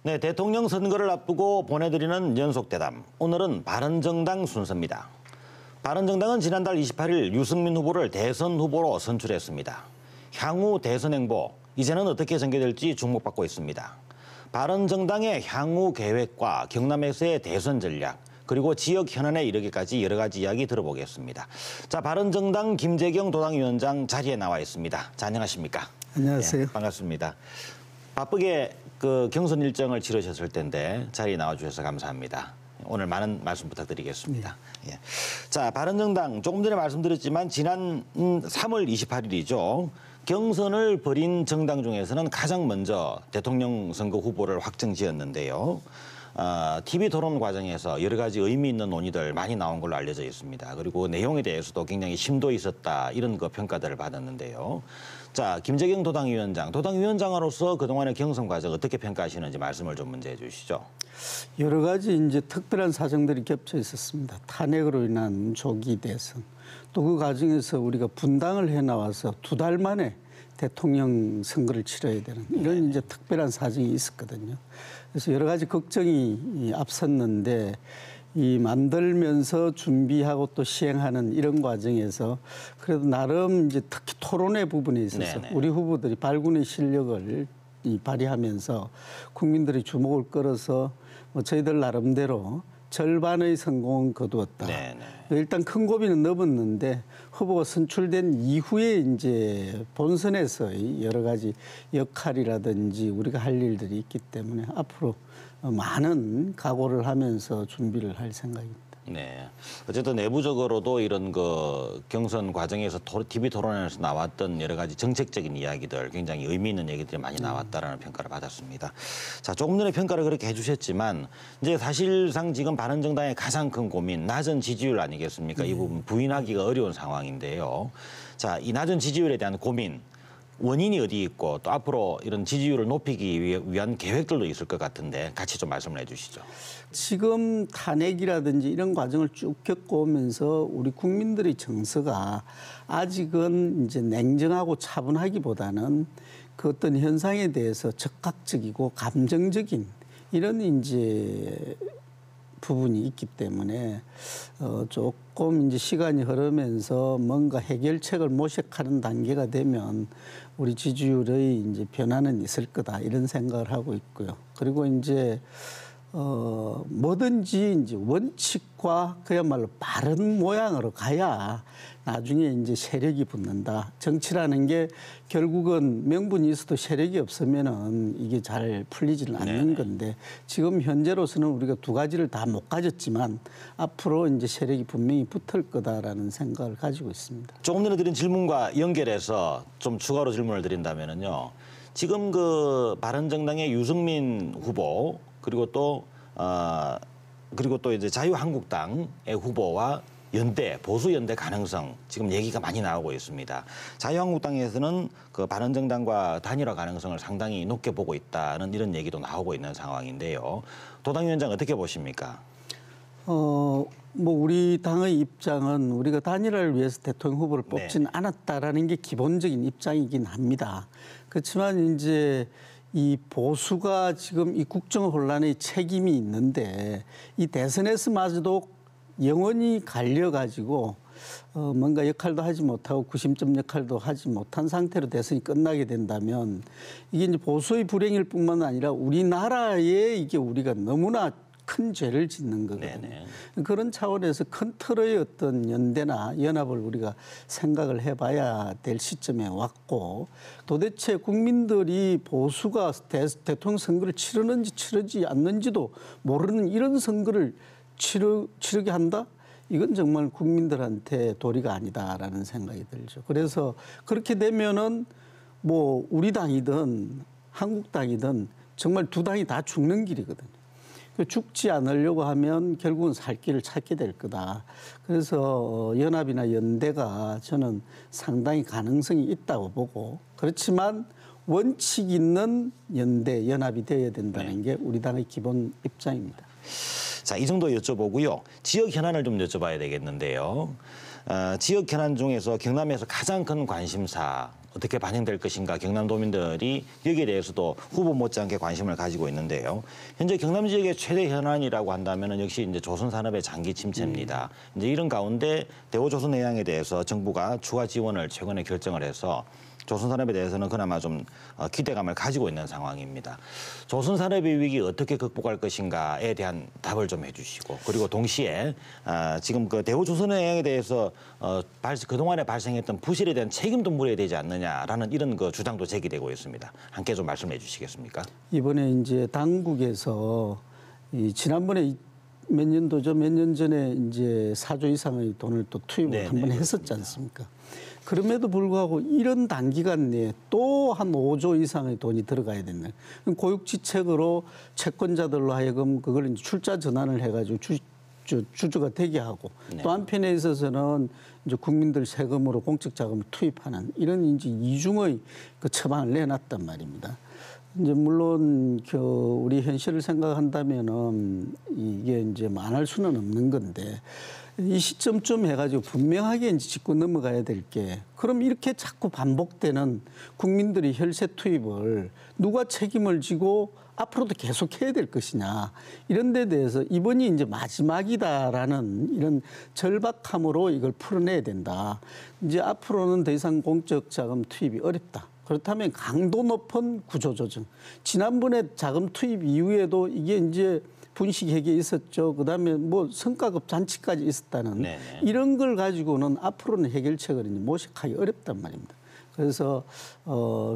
네, 대통령 선거를 앞두고 보내드리는 연속대담. 오늘은 바른정당 순서입니다. 바른정당은 지난달 28일 유승민 후보를 대선 후보로 선출했습니다. 향후 대선 행보, 이제는 어떻게 전개될지 주목받고 있습니다. 바른정당의 향후 계획과 경남에서의 대선 전략, 그리고 지역 현안에 이르기까지 여러 가지 이야기 들어보겠습니다. 자, 바른정당 김재경 도당위원장 자리에 나와 있습니다. 자, 안녕하십니까? 안녕하세요. 네, 반갑습니다. 바쁘게 경선 일정을 치르셨을 텐데 자리에 나와주셔서 감사합니다. 오늘 많은 말씀 부탁드리겠습니다. 네. 예. 자, 바른정당 조금 전에 말씀드렸지만 지난 3월 28일이죠. 경선을 벌인 정당 중에서는 가장 먼저 대통령 선거 후보를 확정지었는데요. TV 토론 과정에서 여러 가지 의미 있는 논의들 많이 나온 걸로 알려져 있습니다. 그리고 내용에 대해서도 굉장히 심도 있었다 이런 평가들을 받았는데요. 자, 김재경 도당위원장으로서 그동안의 경선 과정 어떻게 평가하시는지 말씀을 좀 먼저 해주시죠. 여러 가지 이제 특별한 사정들이 겹쳐 있었습니다. 탄핵으로 인한 조기 대선, 또 그 과정에서 우리가 분당을 해 나와서 2달 만에 대통령 선거를 치러야 되는 이런 이제 특별한 사정이 있었거든요. 그래서 여러 가지 걱정이 앞섰는데 이 만들면서 준비하고 또 시행하는 이런 과정에서 그래도 나름 이제 특히 토론회 부분에 있어서 우리 후보들이 발군의 실력을 발휘하면서 국민들의 주목을 끌어서 뭐 저희들 나름대로 절반의 성공은 거두었다. 일단 큰 고비는 넘었는데 후보가 선출된 이후에 이제 본선에서의 여러 가지 역할이라든지 우리가 할 일들이 있기 때문에 앞으로 많은 각오를 하면서 준비를 할 생각입니다. 네. 어쨌든 내부적으로도 이런 경선 과정에서 TV 토론에서 나왔던 여러 가지 정책적인 이야기들, 굉장히 의미 있는 얘기들이 많이 나왔다라는 평가를 받았습니다. 자, 조금 전에 평가를 그렇게 해주셨지만 이제 사실상 지금 바른정당의 가장 큰 고민, 낮은 지지율 아니겠습니까? 이 부분 부인하기가 어려운 상황인데요. 자, 이 낮은 지지율에 대한 고민, 원인이 어디 있고 또 앞으로 이런 지지율을 높이기 위한 계획들도 있을 것 같은데 같이 좀 말씀을 해주시죠. 지금 탄핵이라든지 이런 과정을 쭉 겪어오면서 우리 국민들의 정서가 아직은 이제 냉정하고 차분하기보다는 그 어떤 현상에 대해서 적극적이고 감정적인 이런 이제 부분이 있기 때문에 조금 이제 시간이 흐르면서 뭔가 해결책을 모색하는 단계가 되면 우리 지지율의 이제 변화는 있을 거다 이런 생각을 하고 있고요. 그리고 이제 뭐든지 이제 원칙과 그야말로 바른 모양으로 가야 나중에 이제 세력이 붙는다. 정치라는 게 결국은 명분이 있어도 세력이 없으면은 이게 잘 풀리지는 않는 건데 지금 현재로서는 우리가 두 가지를 다 못 가졌지만 앞으로 이제 세력이 분명히 붙을 거다라는 생각을 가지고 있습니다. 조금 전에 드린 질문과 연결해서 좀 추가로 질문을 드린다면은요. 지금 바른정당의 유승민 후보 그리고 또 이제 자유한국당의 후보와 보수 연대 가능성 지금 얘기가 많이 나오고 있습니다. 자유한국당에서는 바른정당과 단일화 가능성을 상당히 높게 보고 있다는 이런 얘기도 나오고 있는 상황인데요. 도당위원장 어떻게 보십니까? 뭐 우리 당의 입장은 우리가 단일화를 위해서 대통령 후보를 뽑지는 않았다라는 게 기본적인 입장이긴 합니다. 그렇지만 이제 이 보수가 지금 이 국정 혼란의 책임이 있는데 이 대선에서마저도 영원히 갈려가지고 뭔가 역할도 하지 못하고 구심점 역할도 하지 못한 상태로 대선이 끝나게 된다면 이게 이제 보수의 불행일 뿐만 아니라 우리나라에 이게 우리가 너무나 큰 죄를 짓는 거거든요. 그런 차원에서 큰 틀의 어떤 연대나 연합을 우리가 생각을 해봐야 될 시점에 왔고 도대체 국민들이 보수가 대통령 선거를 치르는지 치르지 않는지도 모르는 이런 선거를 치르게 한다? 이건 정말 국민들한테 도리가 아니다라는 생각이 들죠. 그래서 그렇게 되면은 뭐 우리 당이든 한국당이든 정말 두 당이 다 죽는 길이거든요. 죽지 않으려고 하면 결국은 살 길을 찾게 될 거다. 그래서 연합이나 연대가 저는 상당히 가능성이 있다고 보고 그렇지만 원칙 있는 연대, 연합이 되어야 된다는 게 우리 당의 기본 입장입니다. 자, 이 정도 여쭤보고요. 지역 현안을 좀 여쭤봐야 되겠는데요. 지역 현안 중에서 경남에서 가장 큰 관심사 어떻게 반영될 것인가 경남도민들이 여기에 대해서도 후보 못지않게 관심을 가지고 있는데요. 현재 경남 지역의 최대 현안이라고 한다면 역시 이제 조선산업의 장기 침체입니다. 이제 이런 가운데 대우조선해양에 대해서 정부가 추가 지원을 최근에 결정을 해서 조선산업에 대해서는 그나마 좀 기대감을 가지고 있는 상황입니다. 조선산업의 위기 어떻게 극복할 것인가에 대한 답을 좀 해주시고 그리고 동시에 지금 그 대우조선해양에 대해서 그동안에 발생했던 부실에 대한 책임도 물어야 되지 않느냐라는 이런 그 주장도 제기되고 있습니다. 함께 좀 말씀해 주시겠습니까? 이번에 이제 당국에서 지난번에 몇 년 전에 이제 4조 이상의 돈을 또 투입을 한번 했었지 않습니까? 그럼에도 불구하고 이런 단기간 내에 또 한 5조 이상의 돈이 들어가야 된다. 고육지책으로 채권자들로 하여금 그걸 이제 출자 전환을 해가지고 주주가 되게 하고 또 한편에 있어서는 이제 국민들 세금으로 공적 자금을 투입하는 이런 이제 이중의 그 처방을 내놨단 말입니다. 이제 물론 우리 현실을 생각한다면은 이게 이제 안 할 수는 없는 건데 이 시점쯤 해가지고 분명하게 이제 짚고 넘어가야 될 게 그럼 이렇게 자꾸 반복되는 국민들이 혈세 투입을 누가 책임을 지고 앞으로도 계속해야 될 것이냐 이런 데 대해서 이번이 이제 마지막이다라는 이런 절박함으로 이걸 풀어내야 된다. 이제 앞으로는 더 이상 공적 자금 투입이 어렵다. 그렇다면 강도 높은 구조조정. 지난번에 자금 투입 이후에도 이게 이제 분식회계 있었죠. 그다음에 뭐 성과급 잔치까지 있었다는 이런 걸 가지고는 앞으로는 해결책을 이제 모색하기 어렵단 말입니다. 그래서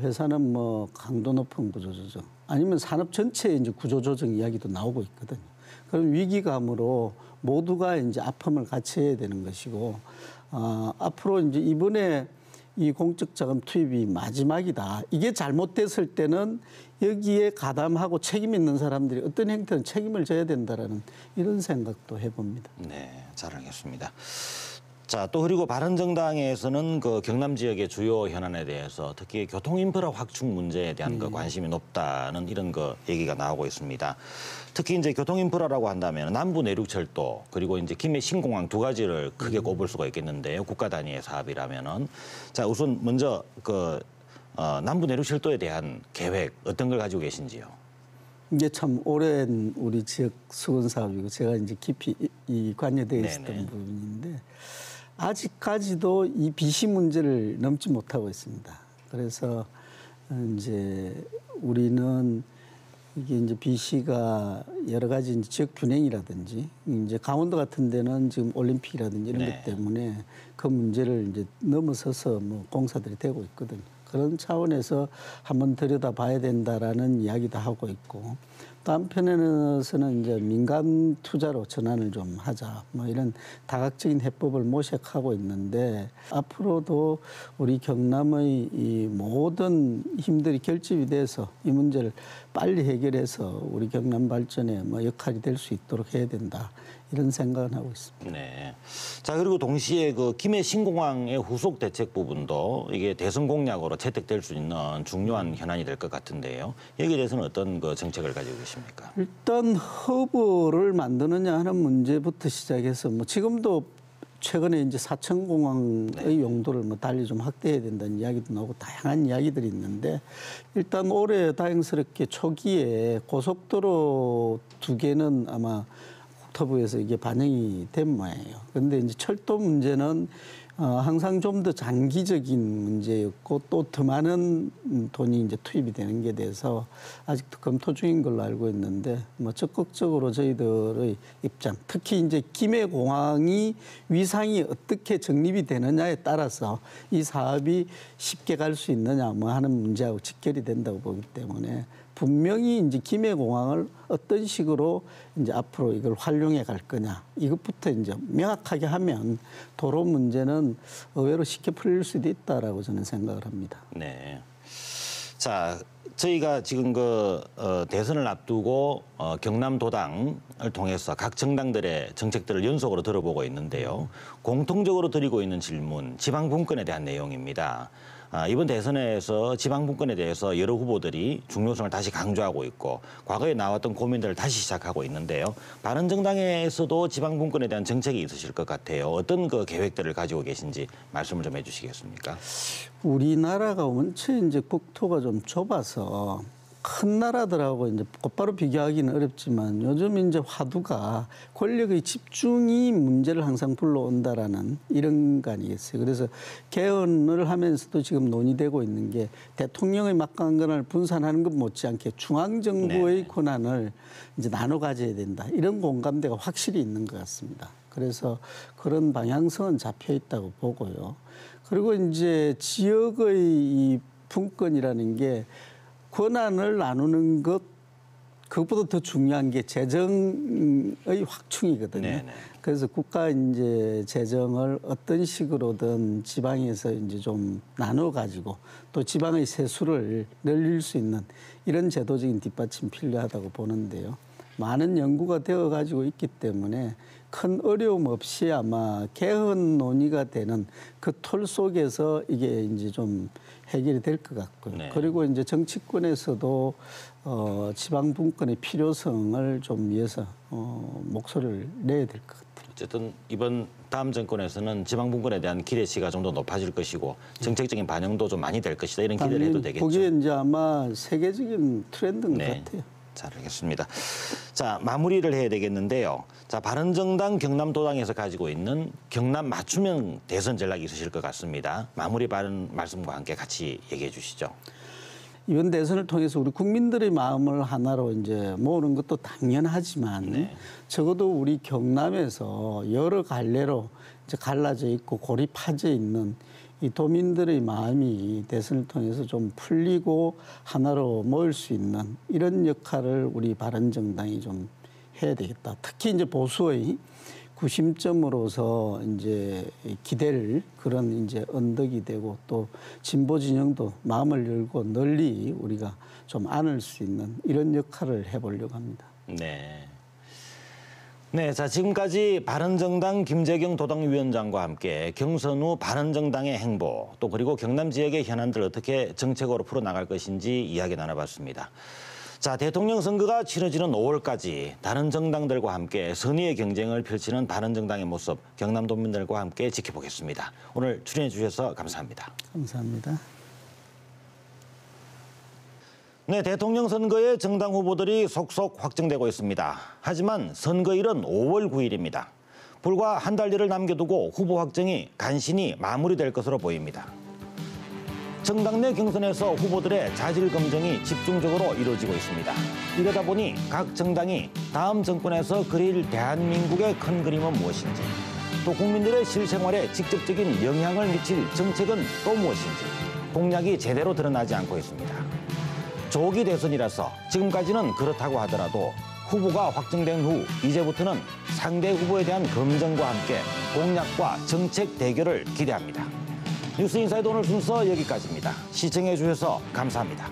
회사는 뭐 강도 높은 구조조정 아니면 산업 전체의 이제 구조조정 이야기도 나오고 있거든요. 그런 위기감으로 모두가 이제 아픔을 같이 해야 되는 것이고 앞으로 이제 이번에 이 공적 자금 투입이 마지막이다. 이게 잘못됐을 때는 여기에 가담하고 책임 있는 사람들이 어떤 형태는 책임을 져야 된다라는 이런 생각도 해봅니다. 네, 잘 알겠습니다. 자, 또 그리고 바른정당에서는 그 경남 지역의 주요 현안에 대해서 특히 교통 인프라 확충 문제에 대한 그 관심이 높다는 이런 그 얘기가 나오고 있습니다. 특히 이제 교통 인프라라고 한다면 남부 내륙철도 그리고 이제 김해 신공항 두 가지를 크게 꼽을 수가 있겠는데요. 국가 단위의 사업이라면은 자, 우선 먼저 그 남부 내륙철도에 대한 계획 어떤 걸 가지고 계신지요? 이게 참 오랜 우리 지역 수건 사업이고 제가 이제 깊이 관여되어 있었던 부분인데 아직까지도 이 비시 문제를 넘지 못하고 있습니다. 그래서 이제 우리는 이게 이제 비시가 여러 가지 이제 지역 균형이라든지 이제 강원도 같은 데는 지금 올림픽이라든지 이런 것 때문에 그 문제를 이제 넘어서서 뭐 공사들이 되고 있거든요. 그런 차원에서 한번 들여다봐야 된다라는 이야기도 하고 있고 또 한편에서는 이제 민간 투자로 전환을 좀 하자 뭐 이런 다각적인 해법을 모색하고 있는데 앞으로도 우리 경남의 이 모든 힘들이 결집이 돼서 이 문제를 빨리 해결해서 우리 경남 발전에 뭐 역할이 될 수 있도록 해야 된다. 이런 생각을 하고 있습니다. 네. 자, 그리고 동시에 그 김해 신공항의 후속 대책 부분도 이게 대선 공약으로 채택될 수 있는 중요한 현안이 될 것 같은데요. 여기에 대해서는 어떤 그 정책을 가지고 계십니까? 일단 허브를 만드느냐 하는 문제부터 시작해서 뭐 지금도 최근에 이제 사천공항의 용도를 뭐 달리 좀 확대해야 된다는 이야기도 나오고 다양한 이야기들이 있는데 일단 올해 다행스럽게 초기에 고속도로 2개는 아마 국토부에서 이게 반영이 된 모양이에요. 그런데 이제 철도 문제는 항상 좀 더 장기적인 문제였고 또 더 많은 돈이 이제 투입이 되는 게 돼서 아직도 검토 중인 걸로 알고 있는데 뭐 적극적으로 저희들의 입장, 특히 이제 김해공항이 위상이 어떻게 정립이 되느냐에 따라서 이 사업이 쉽게 갈 수 있느냐 뭐 하는 문제하고 직결이 된다고 보기 때문에 분명히 이제 김해공항을 어떤 식으로 이제 앞으로 이걸 활용해 갈 거냐 이것부터 이제 명확하게 하면 도로 문제는 의외로 쉽게 풀릴 수도 있다라고 저는 생각을 합니다. 네. 자, 저희가 지금 그 대선을 앞두고 경남도당을 통해서 각 정당들의 정책들을 연속으로 들어보고 있는데요. 공통적으로 드리고 있는 질문, 지방분권에 대한 내용입니다. 이번 대선에서 지방분권에 대해서 여러 후보들이 중요성을 다시 강조하고 있고 과거에 나왔던 고민들을 다시 시작하고 있는데요. 바른정당에서도 지방분권에 대한 정책이 있으실 것 같아요. 어떤 그 계획들을 가지고 계신지 말씀을 좀 해주시겠습니까? 우리나라가 원체 이제 국토가 좀 좁아서 큰 나라들하고 이제 곧바로 비교하기는 어렵지만 요즘 이제 화두가 권력의 집중이 문제를 항상 불러온다라는 이런 거 아니겠어요. 그래서 개헌을 하면서도 지금 논의되고 있는 게 대통령의 막강한 권한을 분산하는 것 못지않게 중앙정부의 네네. 권한을 이제 나눠 가져야 된다. 이런 공감대가 확실히 있는 것 같습니다. 그래서 그런 방향성은 잡혀 있다고 보고요. 그리고 이제 지역의 이 분권이라는 게 권한을 나누는 것, 그것보다 더 중요한 게 재정의 확충이거든요. 네네. 그래서 국가 이제 재정을 어떤 식으로든 지방에서 이제 좀 나눠 가지고 또 지방의 세수를 늘릴 수 있는 이런 제도적인 뒷받침 필요하다고 보는데요. 많은 연구가 되어 가지고 있기 때문에 큰 어려움 없이 아마 개헌 논의가 되는 그 틀 속에서 이게 이제 좀 해결이 될 것 같고요. 네. 그리고 이제 정치권에서도 지방 분권의 필요성을 좀 위해서 목소리를 내야 될 것 같아요. 어쨌든 이번 다음 정권에서는 지방 분권에 대한 기대치가 좀 더 높아질 것이고 정책적인 반영도 좀 많이 될 것이다. 이런 기대를 해도 되겠죠. 그게 이제 아마 세계적인 트렌드인 네. 것 같아요. 잘 알겠습니다. 자, 마무리를 해야 되겠는데요. 자, 바른정당 경남도당에서 가지고 있는 경남 맞춤형 대선 전략이 있으실 것 같습니다. 마무리 발언 말씀과 함께 같이 얘기해 주시죠. 이번 대선을 통해서 우리 국민들의 마음을 하나로 이제 모으는 것도 당연하지만 네. 적어도 우리 경남에서 여러 갈래로 이제 갈라져 있고 고립화져 있는 이 도민들의 마음이 대선을 통해서 좀 풀리고 하나로 모일 수 있는 이런 역할을 우리 바른정당이 좀 해야 되겠다. 특히 이제 보수의 구심점으로서 이제 기댈 그런 이제 언덕이 되고 또 진보 진영도 마음을 열고 널리 우리가 좀 안을 수 있는 이런 역할을 해보려고 합니다. 네. 네, 자 지금까지 바른정당 김재경 도당위원장과 함께 경선 후 바른정당의 행보 또 그리고 경남 지역의 현안들 어떻게 정책으로 풀어나갈 것인지 이야기 나눠봤습니다. 자, 대통령 선거가 치러지는 5월까지 다른 정당들과 함께 선의의 경쟁을 펼치는 바른정당의 모습 경남도민들과 함께 지켜보겠습니다. 오늘 출연해 주셔서 감사합니다. 감사합니다. 네, 대통령 선거에 정당 후보들이 속속 확정되고 있습니다. 하지만 선거일은 5월 9일입니다. 불과 한 달여를 남겨두고 후보 확정이 간신히 마무리될 것으로 보입니다. 정당 내 경선에서 후보들의 자질 검증이 집중적으로 이루어지고 있습니다. 이러다 보니 각 정당이 다음 정권에서 그릴 대한민국의 큰 그림은 무엇인지, 또 국민들의 실생활에 직접적인 영향을 미칠 정책은 또 무엇인지 공약이 제대로 드러나지 않고 있습니다. 조기 대선이라서 지금까지는 그렇다고 하더라도 후보가 확정된 후 이제부터는 상대 후보에 대한 검증과 함께 공약과 정책 대결을 기대합니다. 뉴스 인사이드 오늘 순서 여기까지입니다. 시청해 주셔서 감사합니다.